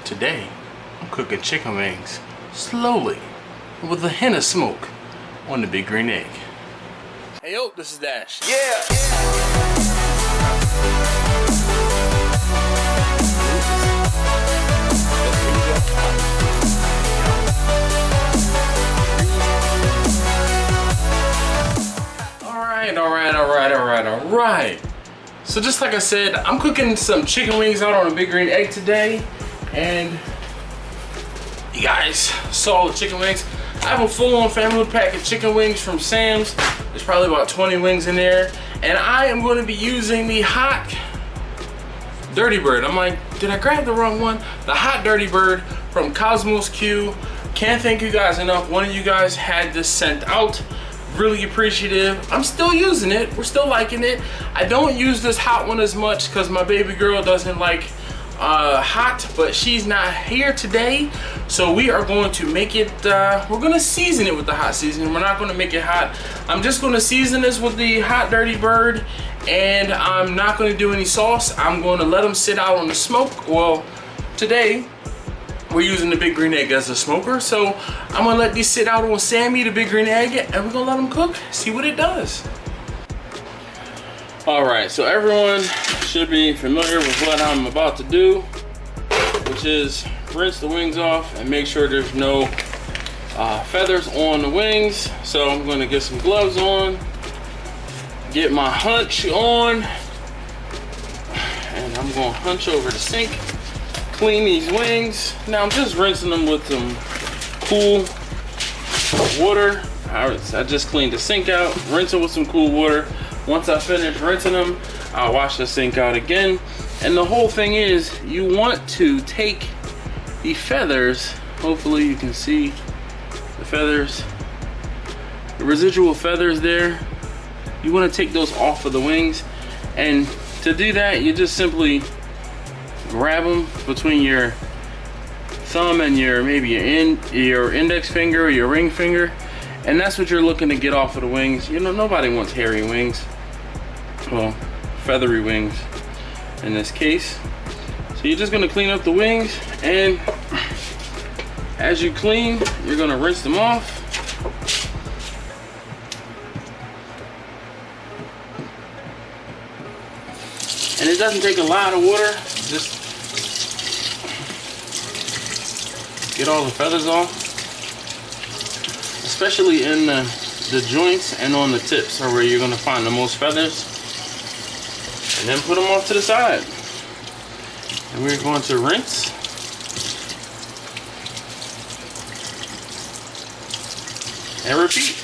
Today, I'm cooking chicken wings slowly with a hint of smoke on the big green egg. Hey yo, this is Dash. Yeah! Alright. So just like I said, I'm cooking some chicken wings out on a big green egg today. And you guys saw the chicken wings. I have a full-on family pack of chicken wings from Sam's. There's probably about 20 wings in there. And I am going to be using the hot Dirty Bird. I'm like, did I grab the wrong one? The hot Dirty Bird from Cosmos Q. Can't thank you guys enough. One of you guys had this sent out. Really appreciative. I'm still using it. We're still liking it. I don't use this hot one as much because my baby girl doesn't like hot, but she's not here today, so we are going to make it we're going to season it with the hot seasoning. We're not going to make it hot. I'm just going to season this with the hot Dirty Bird, and I'm not going to do any sauce. I'm going to let them sit out on the smoke. Well, today we're using the big green egg as a smoker, so I'm going to let these sit out on Sammy, the big green egg, and we're going to let them cook, see what it does. Alright, so everyone should be familiar with what I'm about to do, which is rinse the wings off and make sure there's no feathers on the wings. So I'm going to get some gloves on, get my hunch on, and I'm going to hunch over the sink, clean these wings. Now I'm just rinsing them with some cool water. I just cleaned the sink out, rinse it with some cool water. Once I finish rinsing them, I'll wash the sink out again. And the whole thing is, you want to take the feathers, hopefully you can see the feathers, the residual feathers there. You want to take those off of the wings. And to do that, you just simply grab them between your thumb and your your index finger or your ring finger. And that's what you're looking to get off of the wings. You know, nobody wants hairy wings. Well, feathery wings in this case. So you're just gonna clean up the wings, and as you clean, you're gonna rinse them off. And it doesn't take a lot of water. Just get all the feathers off, especially in the joints and on the tips are where you're gonna find the most feathers. And then put them off to the side. And we're going to rinse. And repeat.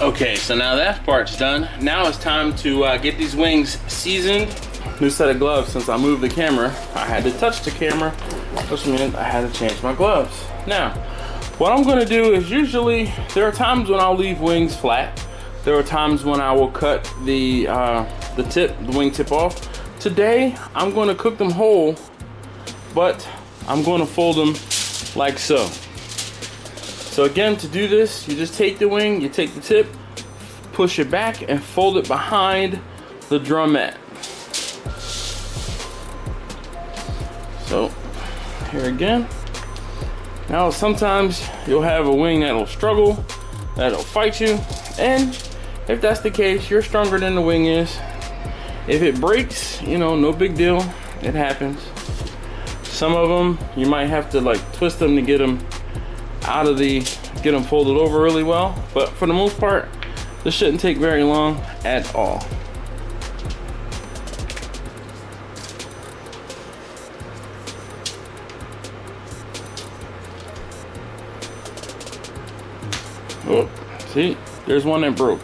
Okay, so now that part's done. Now it's time to get these wings seasoned. New set of gloves. Since I moved the camera, I had to touch the camera, which meant I had to change my gloves. Now, what I'm gonna do is, usually there are times when I'll leave wings flat. There are times when I will cut the wing tip off. Today, I'm gonna cook them whole, but I'm gonna fold them like so. So again, to do this, you just take the wing, you take the tip, push it back, and fold it behind the drumette. So, here again. Now sometimes you'll have a wing that'll struggle, that'll fight you, and if that's the case, you're stronger than the wing is. If it breaks, you know, no big deal, it happens. Some of them, you might have to like twist them to get them out of get them folded over really well, but for the most part, this shouldn't take very long at all. Oh, see, there's one that broke.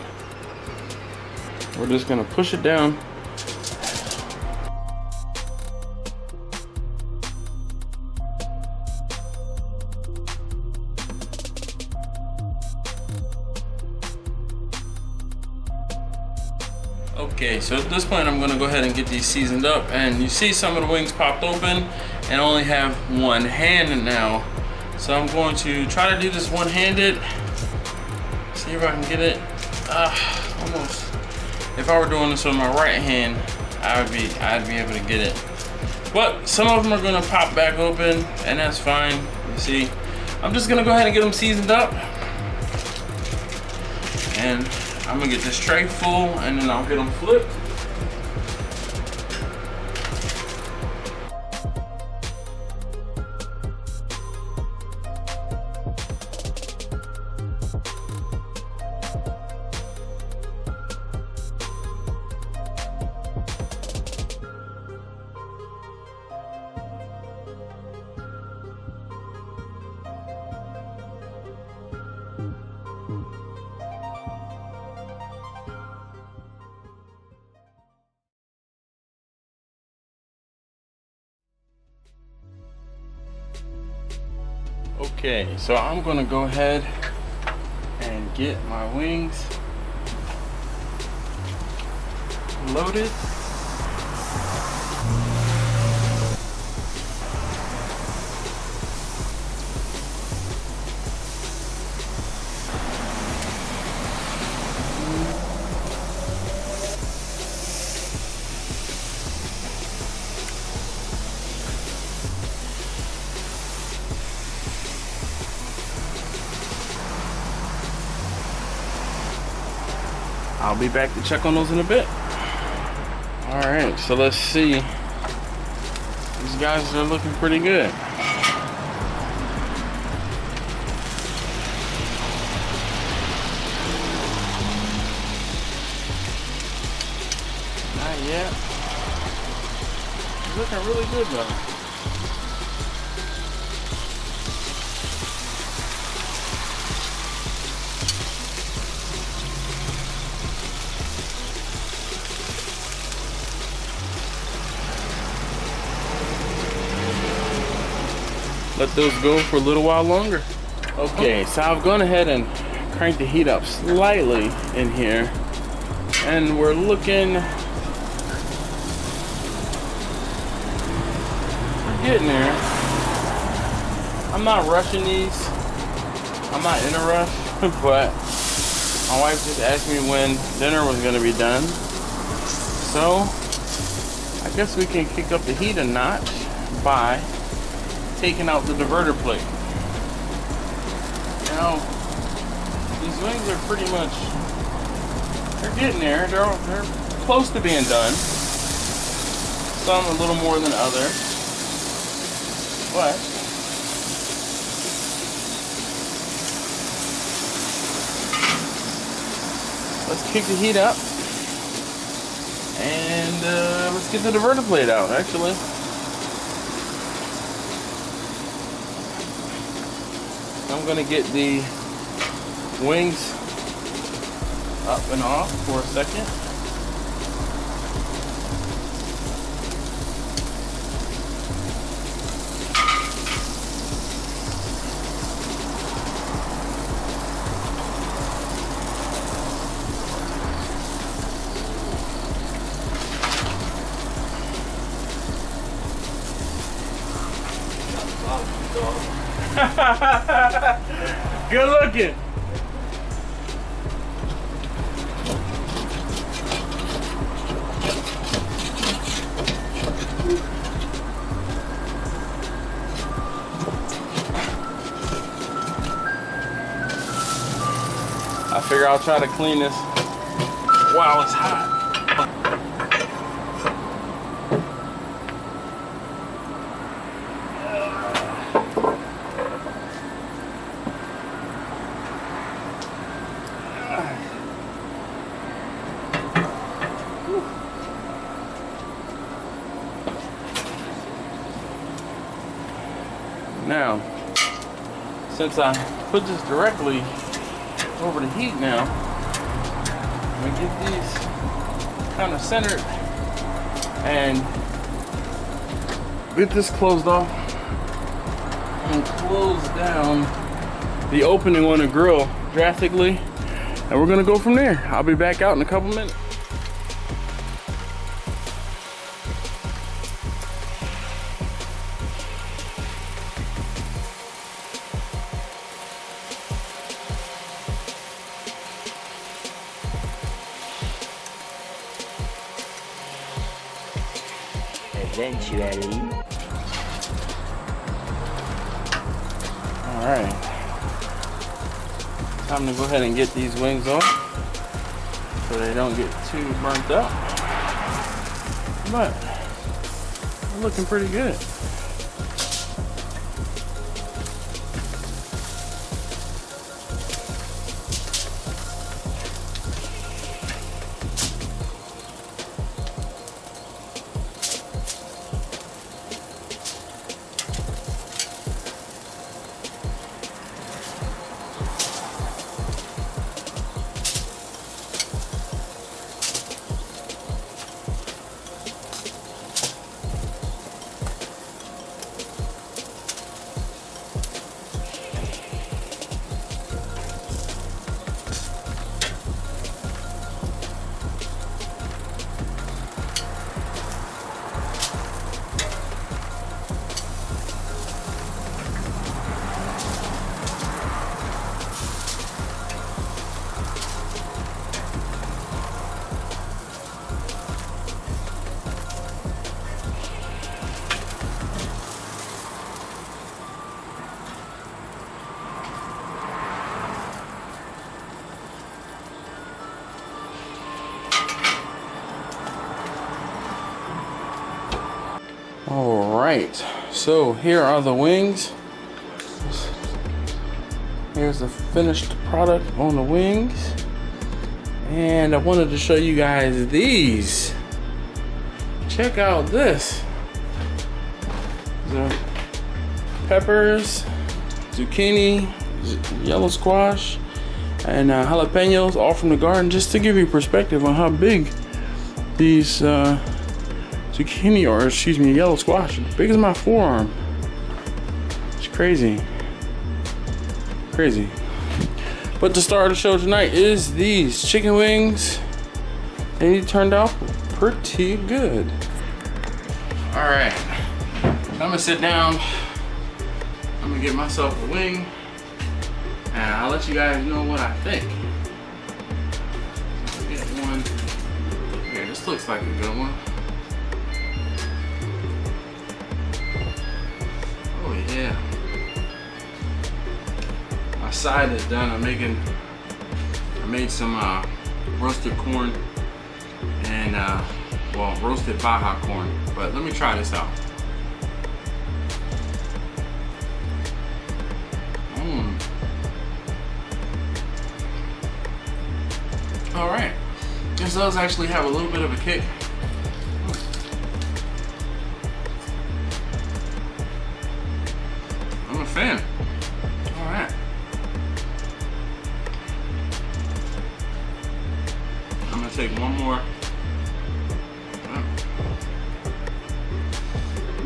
We're just gonna push it down. Okay, so at this point I'm gonna go ahead and get these seasoned up, and you see some of the wings popped open and I only have one hand now. So I'm going to try to do this one-handed. See if I can get it. Almost. If I were doing this with my right hand, I'd be able to get it. But some of them are gonna pop back open, and that's fine. You see, I'm just gonna go ahead and get them seasoned up, and I'm gonna get this tray full, and then I'll get them flipped. Okay, so I'm gonna go ahead and get my wings loaded. I'll be back to check on those in a bit. All right, so let's see. These guys are looking pretty good. Not yet. It's looking really good though. Let those go for a little while longer. Okay, so I've gone ahead and cranked the heat up slightly in here, and we're looking, we're getting there. I'm not rushing these. I'm not in a rush, but my wife just asked me when dinner was gonna be done. So I guess we can kick up the heat a notch by taking out the diverter plate. Now, these wings are pretty much, they're getting there. They're close to being done. Some a little more than others. But let's kick the heat up. And let's get the diverter plate out, actually. I'm gonna get the wings up and off for a second. Good looking. I figure I'll try to clean this while it's hot. Now, since I put this directly over the heat now, I'm gonna get these kind of centered and get this closed off and close down the opening on the grill drastically, and we're gonna go from there. I'll be back out in a couple minutes. Eventually. Alright. Time to go ahead and get these wings off so they don't get too burnt up. But they're looking pretty good. Alright, so here are the wings. Here's the finished product on the wings. And I wanted to show you guys these. Check out this. The peppers, zucchini, yellow squash, and jalapenos, all from the garden, just to give you perspective on how big these zucchini, or excuse me, yellow squash, big as my forearm. It's crazy. Crazy. But the star of the show tonight is these chicken wings. They turned out pretty good. Alright, I'm gonna sit down. I'm gonna get myself a wing and I'll let you guys know what I think. I'll get one. Okay, this looks like a good one. Oh yeah. My side is done. I made some roasted corn and well, roasted Baja corn. But let me try this out. All right, this does actually have a little bit of a kick. I'm a fan. All right. I'm gonna take one more.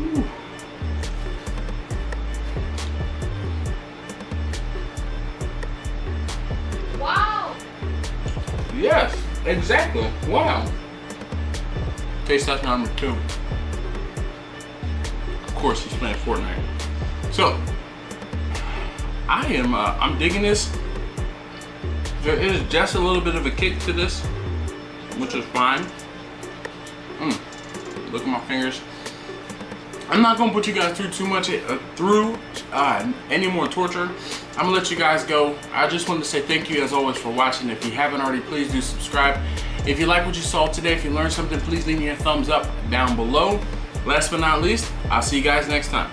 Ooh. Wow! Yes, exactly. Wow. Taste test number 2. Of course, he's playing Fortnite. So, I'm digging this. There is just a little bit of a kick to this, which is fine. Look at my fingers. I'm not gonna put you guys through too much, any more torture. I'm gonna let you guys go. I just wanted to say thank you as always for watching. If you haven't already, please do subscribe. If you like what you saw today, if you learned something, please leave me a thumbs up down below. Last but not least, I'll see you guys next time.